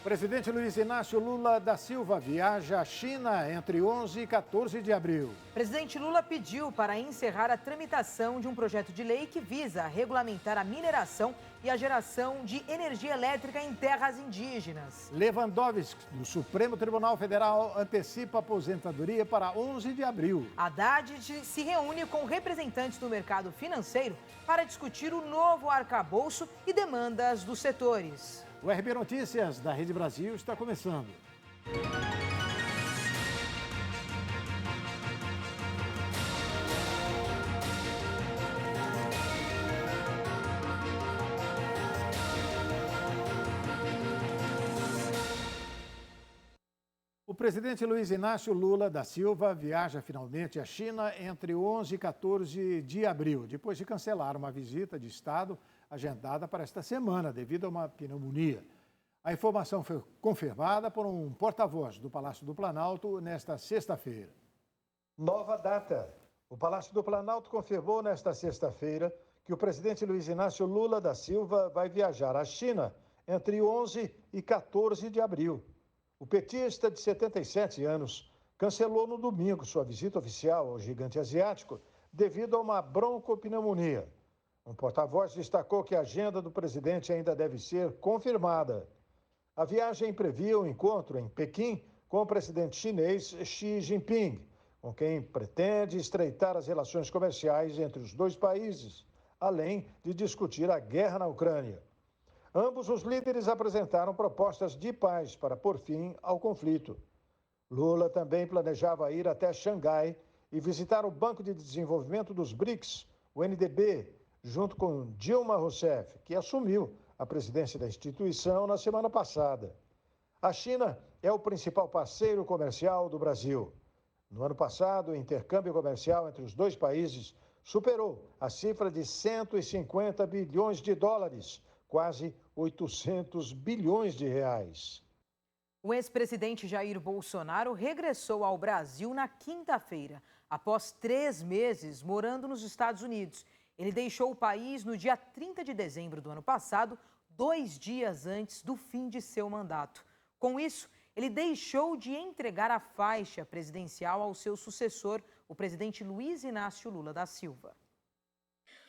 O presidente Luiz Inácio Lula da Silva viaja à China entre 11 e 14 de abril. O presidente Lula pediu para encerrar a tramitação de um projeto de lei que visa regulamentar a mineração e a geração de energia elétrica em terras indígenas. Lewandowski, do Supremo Tribunal Federal, antecipa a aposentadoria para 11 de abril. Haddad se reúne com representantes do mercado financeiro para discutir o novo arcabouço e demandas dos setores. O RB Notícias da Rede Brasil está começando. O presidente Luiz Inácio Lula da Silva viaja finalmente à China entre 11 e 14 de abril, depois de cancelar uma visita de Estado agendada para esta semana, devido a uma pneumonia. A informação foi confirmada por um porta-voz do Palácio do Planalto nesta sexta-feira. Nova data. O Palácio do Planalto confirmou nesta sexta-feira que o presidente Luiz Inácio Lula da Silva vai viajar à China entre 11 e 14 de abril. O petista de 77 anos cancelou no domingo sua visita oficial ao gigante asiático devido a uma broncopneumonia. Um porta-voz destacou que a agenda do presidente ainda deve ser confirmada. A viagem previa um encontro em Pequim com o presidente chinês Xi Jinping, com quem pretende estreitar as relações comerciais entre os dois países, além de discutir a guerra na Ucrânia. Ambos os líderes apresentaram propostas de paz para pôr fim ao conflito. Lula também planejava ir até Xangai e visitar o Banco de Desenvolvimento dos BRICS, o NDB, junto com Dilma Rousseff, que assumiu a presidência da instituição na semana passada. A China é o principal parceiro comercial do Brasil. No ano passado, o intercâmbio comercial entre os dois países superou a cifra de 150 bilhões de dólares, quase 800 bilhões de reais. O ex-presidente Jair Bolsonaro regressou ao Brasil na quinta-feira, após 3 meses morando nos Estados Unidos. Ele deixou o país no dia 30 de dezembro do ano passado, 2 dias antes do fim de seu mandato. Com isso, ele deixou de entregar a faixa presidencial ao seu sucessor, o presidente Luiz Inácio Lula da Silva.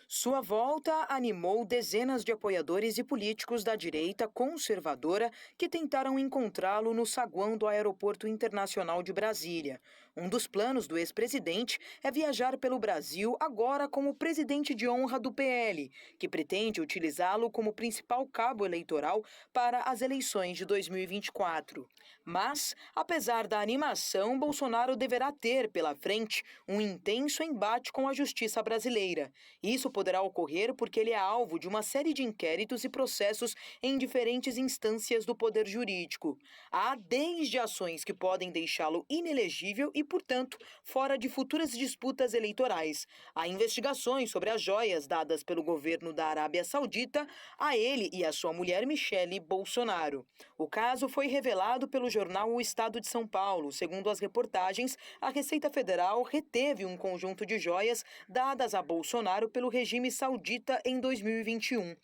Sua volta animou dezenas de apoiadores e políticos da direita conservadora que tentaram encontrá-lo no saguão do Aeroporto Internacional de Brasília. Um dos planos do ex-presidente é viajar pelo Brasil agora como presidente de honra do PL, que pretende utilizá-lo como principal cabo eleitoral para as eleições de 2024. Mas, apesar da animação, Bolsonaro deverá ter pela frente um intenso embate com a justiça brasileira. Isso poderá ocorrer porque ele é alvo de uma série de inquéritos e processos em diferentes instâncias do poder jurídico. Há desde ações que podem deixá-lo inelegível e, portanto, fora de futuras disputas eleitorais. Há investigações sobre as joias dadas pelo governo da Arábia Saudita a ele e a sua mulher Michele Bolsonaro. O caso foi revelado pelo jornal O Estado de São Paulo. Segundo as reportagens, a Receita Federal reteve um conjunto de joias dadas a Bolsonaro pelo regime saudita em 2021.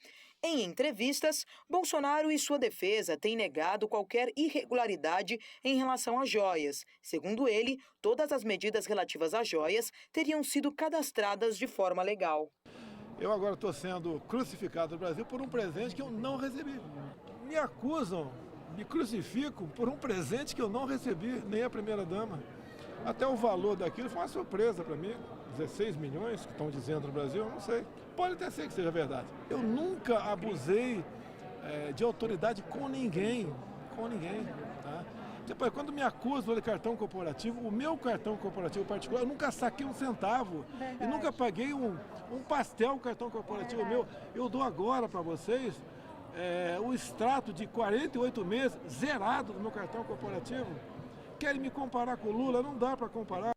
Em entrevistas, Bolsonaro e sua defesa têm negado qualquer irregularidade em relação às joias. Segundo ele, todas as medidas relativas às joias teriam sido cadastradas de forma legal. Eu agora estou sendo crucificado no Brasil por um presente que eu não recebi. Me acusam, me crucificam por um presente que eu não recebi, nem a primeira-dama. Até o valor daquilo foi uma surpresa para mim. 16 milhões que estão dizendo no Brasil, eu não sei. Pode até ser que seja verdade. Eu nunca abusei de autoridade com ninguém. Tá? Depois, quando me acusam de cartão corporativo, o meu cartão corporativo particular, eu nunca saquei um centavo. E nunca paguei um pastel cartão corporativo meu. Eu dou agora para vocês o extrato de 48 meses zerado do meu cartão corporativo. Querem me comparar com o Lula? Não dá para comparar.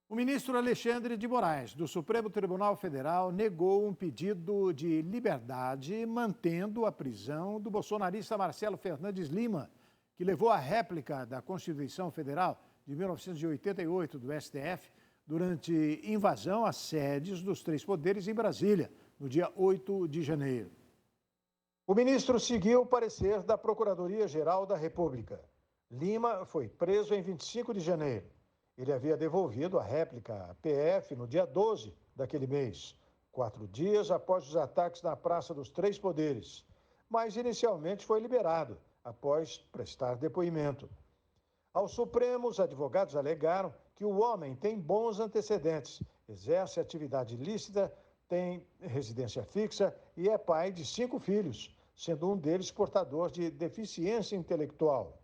O ministro Alexandre de Moraes, do Supremo Tribunal Federal, negou um pedido de liberdade, mantendo a prisão do bolsonarista Marcelo Fernandes Lima, que levou à réplica da Constituição Federal de 1988 do STF durante invasão às sedes dos 3 poderes em Brasília, no dia 8 de janeiro. O ministro seguiu o parecer da Procuradoria-Geral da República. Lima foi preso em 25 de janeiro. Ele havia devolvido a réplica à PF no dia 12 daquele mês, 4 dias após os ataques na Praça dos Três Poderes. Mas inicialmente foi liberado, após prestar depoimento. Ao Supremo, os advogados alegaram que o homem tem bons antecedentes, exerce atividade ilícita, tem residência fixa e é pai de 5 filhos, sendo um deles portador de deficiência intelectual.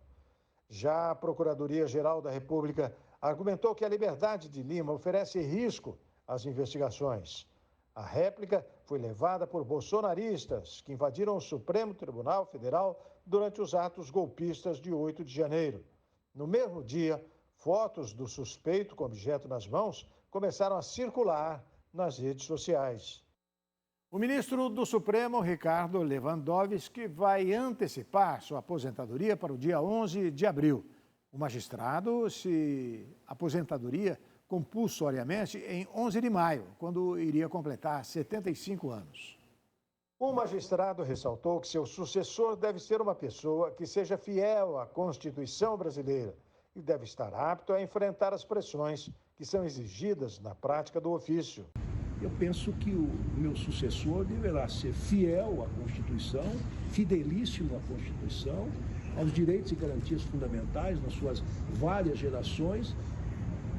Já a Procuradoria-Geral da República argumentou que a liberdade de Lima oferece risco às investigações. A réplica foi levada por bolsonaristas que invadiram o Supremo Tribunal Federal durante os atos golpistas de 8 de janeiro. No mesmo dia, fotos do suspeito com objeto nas mãos começaram a circular nas redes sociais. O ministro do Supremo, Ricardo Lewandowski, vai antecipar sua aposentadoria para o dia 11 de abril. O magistrado se aposentadoria compulsoriamente em 11 de maio, quando iria completar 75 anos. O magistrado ressaltou que seu sucessor deve ser uma pessoa que seja fiel à Constituição brasileira e deve estar apto a enfrentar as pressões que são exigidas na prática do ofício. Eu penso que o meu sucessor deverá ser fiel à Constituição, fidelíssimo à Constituição, aos direitos e garantias fundamentais nas suas várias gerações,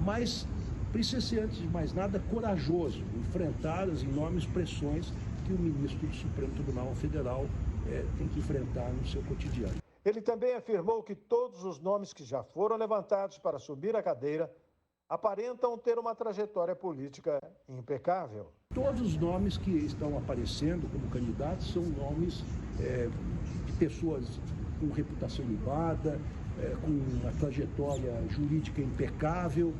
mas precisa ser, antes de mais nada, corajoso, enfrentar as enormes pressões que o ministro do Supremo Tribunal Federal tem que enfrentar no seu cotidiano. Ele também afirmou que todos os nomes que já foram levantados para assumir a cadeira aparentam ter uma trajetória política impecável. Todos os nomes que estão aparecendo como candidatos são nomes de pessoas com reputação ilibada, com uma trajetória jurídica impecável.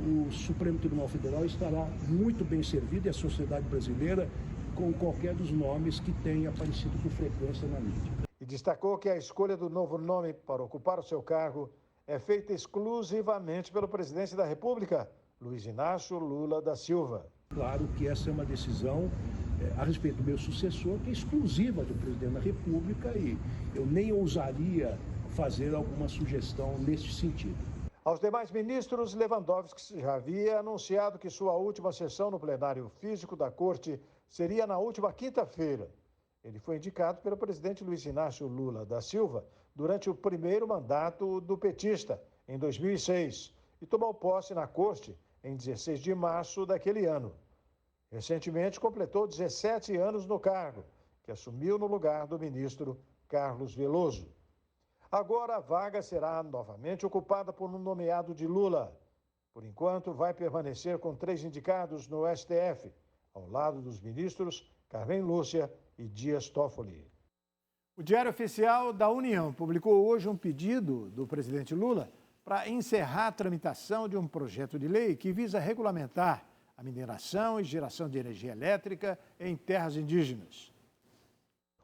O Supremo Tribunal Federal estará muito bem servido e a sociedade brasileira com qualquer dos nomes que tenha aparecido com frequência na mídia. E destacou que a escolha do novo nome para ocupar o seu cargo é feita exclusivamente pelo presidente da República, Luiz Inácio Lula da Silva. Claro que essa é uma decisão a respeito do meu sucessor, que é exclusiva do presidente da República, e eu nem ousaria fazer alguma sugestão nesse sentido. Aos demais ministros, Lewandowski já havia anunciado que sua última sessão no plenário físico da Corte seria na última quinta-feira. Ele foi indicado pelo presidente Luiz Inácio Lula da Silva durante o primeiro mandato do petista, em 2006, e tomou posse na Corte em 16 de março daquele ano. Recentemente completou 17 anos no cargo, que assumiu no lugar do ministro Carlos Veloso. Agora a vaga será novamente ocupada por um nomeado de Lula. Por enquanto, vai permanecer com 3 indicados no STF, ao lado dos ministros Carmen Lúcia e Dias Toffoli. O Diário Oficial da União publicou hoje um pedido do presidente Lula para encerrar a tramitação de um projeto de lei que visa regulamentar a mineração e geração de energia elétrica em terras indígenas.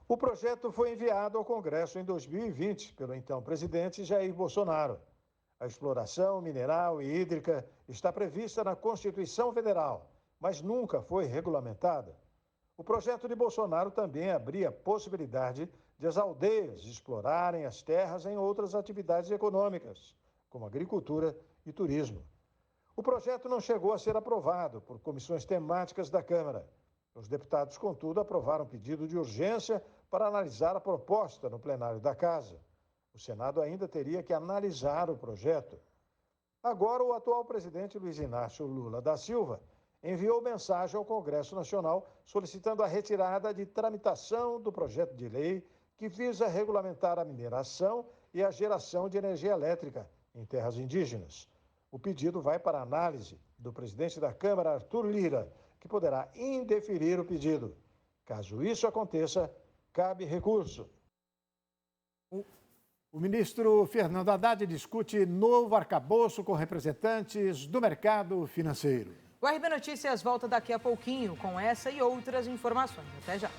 O projeto foi enviado ao Congresso em 2020 pelo então presidente Jair Bolsonaro. A exploração mineral e hídrica está prevista na Constituição Federal, mas nunca foi regulamentada. O projeto de Bolsonaro também abria a possibilidade de as aldeias explorarem as terras em outras atividades econômicas, como agricultura e turismo. O projeto não chegou a ser aprovado por comissões temáticas da Câmara. Os deputados, contudo, aprovaram um pedido de urgência para analisar a proposta no plenário da Casa. O Senado ainda teria que analisar o projeto. Agora, o atual presidente Luiz Inácio Lula da Silva enviou mensagem ao Congresso Nacional solicitando a retirada de tramitação do projeto de lei que visa regulamentar a mineração e a geração de energia elétrica em terras indígenas. O pedido vai para análise do presidente da Câmara, Arthur Lira, que poderá indeferir o pedido. Caso isso aconteça, cabe recurso. O ministro Fernando Haddad discute novo arcabouço com representantes do mercado financeiro. O RB Notícias volta daqui a pouquinho com essa e outras informações. Até já.